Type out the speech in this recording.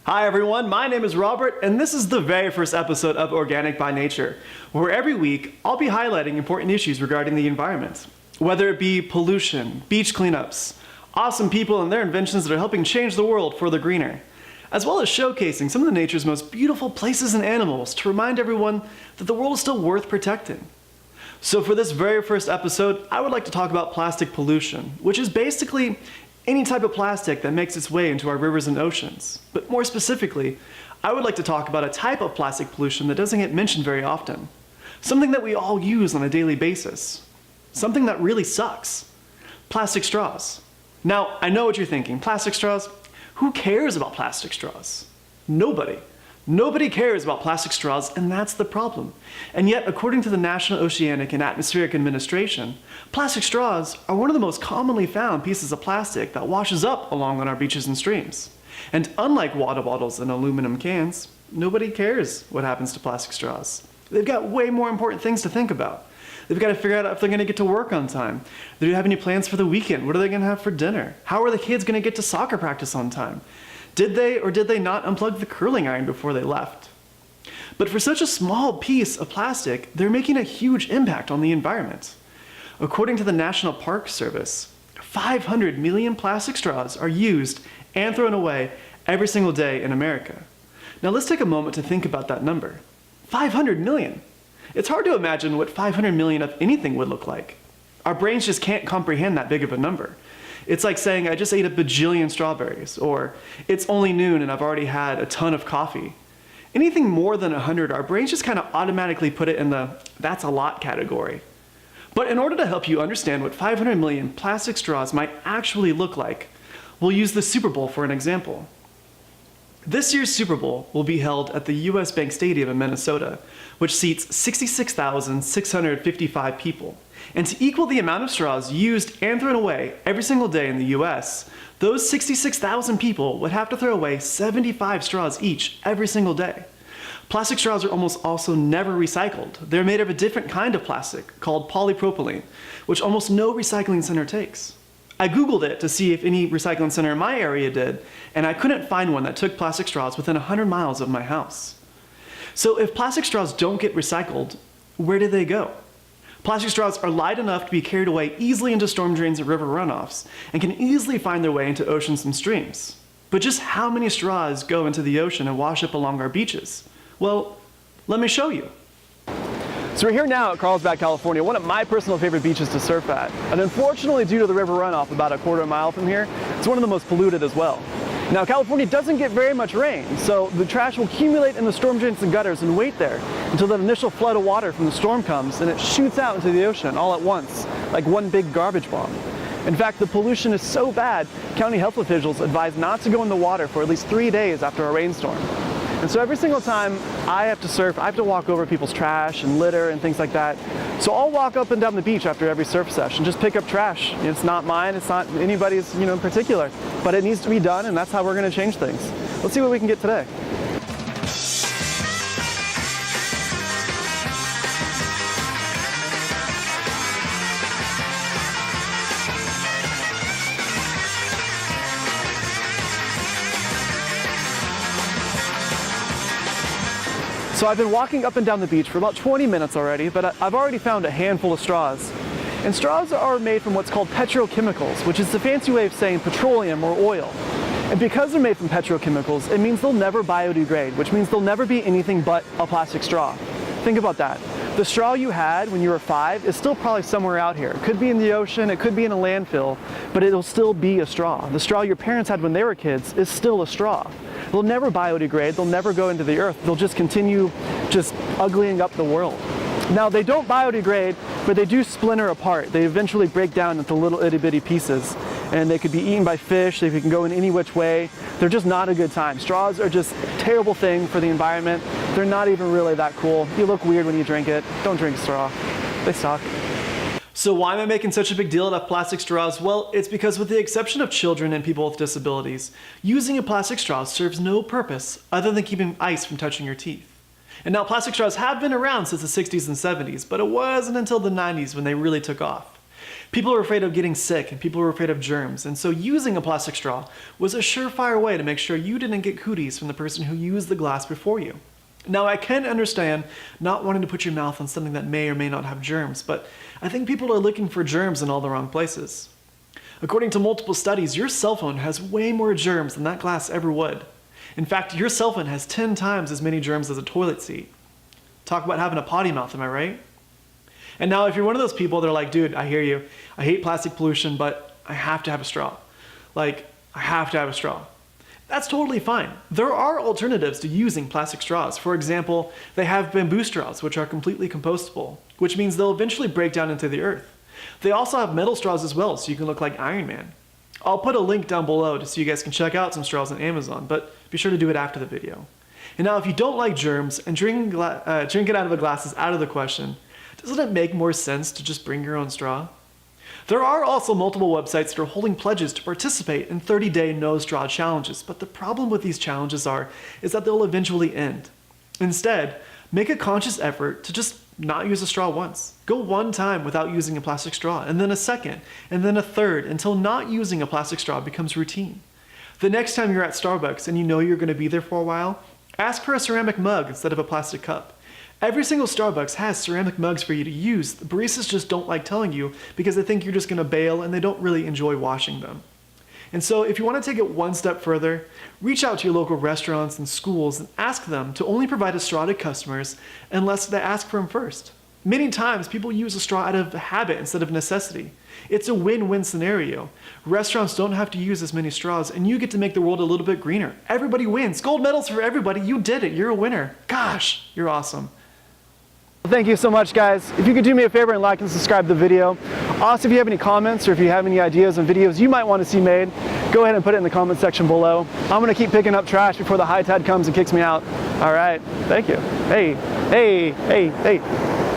Hi everyone, my name is Robert, and this is the very first episode of Organic by Nature, where every week I'll be highlighting important issues regarding the environment. Whether it be pollution, beach cleanups, awesome people and their inventions that are helping change the world for the greener, as well as showcasing some of nature's most beautiful places and animals to remind everyone that the world is still worth protecting. So for this very first episode, I would like to talk about plastic pollution, which is basically any type of plastic that makes its way into our rivers and oceans. But more specifically, I would like to talk about a type of plastic pollution that doesn't get mentioned very often. Something that we all use on a daily basis. Something that really sucks. Plastic straws. Now, I know what you're thinking. Plastic straws? Who cares about plastic straws? Nobody. Nobody cares about plastic straws, and that's the problem. And yet, according to the National Oceanic and Atmospheric Administration, plastic straws are one of the most commonly found pieces of plastic that washes up along on our beaches and streams. And unlike water bottles and aluminum cans, nobody cares what happens to plastic straws. They've got way more important things to think about. They've got to figure out if they're going to get to work on time. Do they have any plans for the weekend? What are they going to have for dinner? How are the kids going to get to soccer practice on time? Did they or did they not unplug the curling iron before they left? But for such a small piece of plastic, they're making a huge impact on the environment. According to the National Park Service, 500 million plastic straws are used and thrown away every single day in America. Now let's take a moment to think about that number. 500 million. It's hard to imagine what 500 million of anything would look like. Our brains just can't comprehend that big of a number. It's like saying I just ate a bajillion strawberries, or it's only noon and I've already had a ton of coffee. Anything more than 100, our brains just kind of automatically put it in the that's a lot category. But in order to help you understand what 500 million plastic straws might actually look like, we'll use the Super Bowl for an example. This year's Super Bowl will be held at the US Bank Stadium in Minnesota, which seats 66,655 people. And to equal the amount of straws used and thrown away every single day in the US, those 66,000 people would have to throw away 75 straws each every single day. Plastic straws are almost also never recycled. They're made of a different kind of plastic called polypropylene, which almost no recycling center takes. I Googled it to see if any recycling center in my area did, and I couldn't find one that took plastic straws within 100 miles of my house. So if plastic straws don't get recycled, where do they go? Plastic straws are light enough to be carried away easily into storm drains and river runoffs, and can easily find their way into oceans and streams. But just how many straws go into the ocean and wash up along our beaches? Well, let me show you. So we're here now at Carlsbad, California, one of my personal favorite beaches to surf at. And unfortunately, due to the river runoff about a quarter mile from here, it's one of the most polluted as well. Now, California doesn't get very much rain, so the trash will accumulate in the storm drains and gutters and wait there until that initial flood of water from the storm comes and it shoots out into the ocean all at once, like one big garbage bomb. In fact, the pollution is so bad, county health officials advise not to go in the water for at least 3 days after a rainstorm. And so every single time I have to surf, I have to walk over people's trash and litter and things like that. So I'll walk up and down the beach after every surf session, just pick up trash. It's not mine, it's not anybody's, in particular, but it needs to be done, and that's how we're going to change things. Let's see what we can get today. So I've been walking up and down the beach for about 20 minutes already, but I've already found a handful of straws. And straws are made from what's called petrochemicals, which is the fancy way of saying petroleum or oil. And because they're made from petrochemicals, it means they'll never biodegrade, which means they'll never be anything but a plastic straw. Think about that. The straw you had when you were 5 is still probably somewhere out here. It could be in the ocean, it could be in a landfill, but it'll still be a straw. The straw your parents had when they were kids is still a straw. They'll never biodegrade, they'll never go into the earth, they'll just continue just uglying up the world. Now, they don't biodegrade, but they do splinter apart. They eventually break down into little itty bitty pieces, and they could be eaten by fish, they can go in any which way. They're just not a good time. Straws are just a terrible thing for the environment. They're not even really that cool. You look weird when you drink it. Don't drink a straw. They suck. So why am I making such a big deal about plastic straws? Well, it's because with the exception of children and people with disabilities, using a plastic straw serves no purpose other than keeping ice from touching your teeth. And now plastic straws have been around since the 60s and 70s, but it wasn't until the 90s when they really took off. People were afraid of getting sick and people were afraid of germs, and so using a plastic straw was a surefire way to make sure you didn't get cooties from the person who used the glass before you. Now, I can understand not wanting to put your mouth on something that may or may not have germs, but I think people are looking for germs in all the wrong places. According to multiple studies, your cell phone has way more germs than that glass ever would. In fact, your cell phone has 10 times as many germs as a toilet seat. Talk about having a potty mouth, am I right? And now if you're one of those people that are like, dude, I hear you. I hate plastic pollution, but I have to have a straw. Like, I have to have a straw. That's totally fine. There are alternatives to using plastic straws. For example, they have bamboo straws, which are completely compostable, which means they'll eventually break down into the earth. They also have metal straws as well, so you can look like Iron Man. I'll put a link down below so you guys can check out some straws on Amazon, but be sure to do it after the video. And now if you don't like germs and drinking it out of a glass is out of the question, doesn't it make more sense to just bring your own straw? There are also multiple websites that are holding pledges to participate in 30-day no straw challenges, but the problem with these challenges is that they'll eventually end. Instead, make a conscious effort to just not use a straw once. Go one time without using a plastic straw, and then a second, and then a third, until not using a plastic straw becomes routine. The next time you're at Starbucks and you know you're going to be there for a while, ask for a ceramic mug instead of a plastic cup. Every single Starbucks has ceramic mugs for you to use. The baristas just don't like telling you because they think you're just going to bail and they don't really enjoy washing them. And so if you want to take it one step further, reach out to your local restaurants and schools and ask them to only provide a straw to customers unless they ask for them first. Many times people use a straw out of habit instead of necessity. It's a win-win scenario. Restaurants don't have to use as many straws and you get to make the world a little bit greener. Everybody wins. Gold medals for everybody. You did it. You're a winner. Gosh, you're awesome. Thank you so much, guys. If you could do me a favor and like and subscribe to the video. Also, if you have any comments or if you have any ideas on videos you might want to see made, go ahead and put it in the comment section below. I'm going to keep picking up trash before the high tide comes and kicks me out. All right. Thank you. Hey, hey, hey, hey.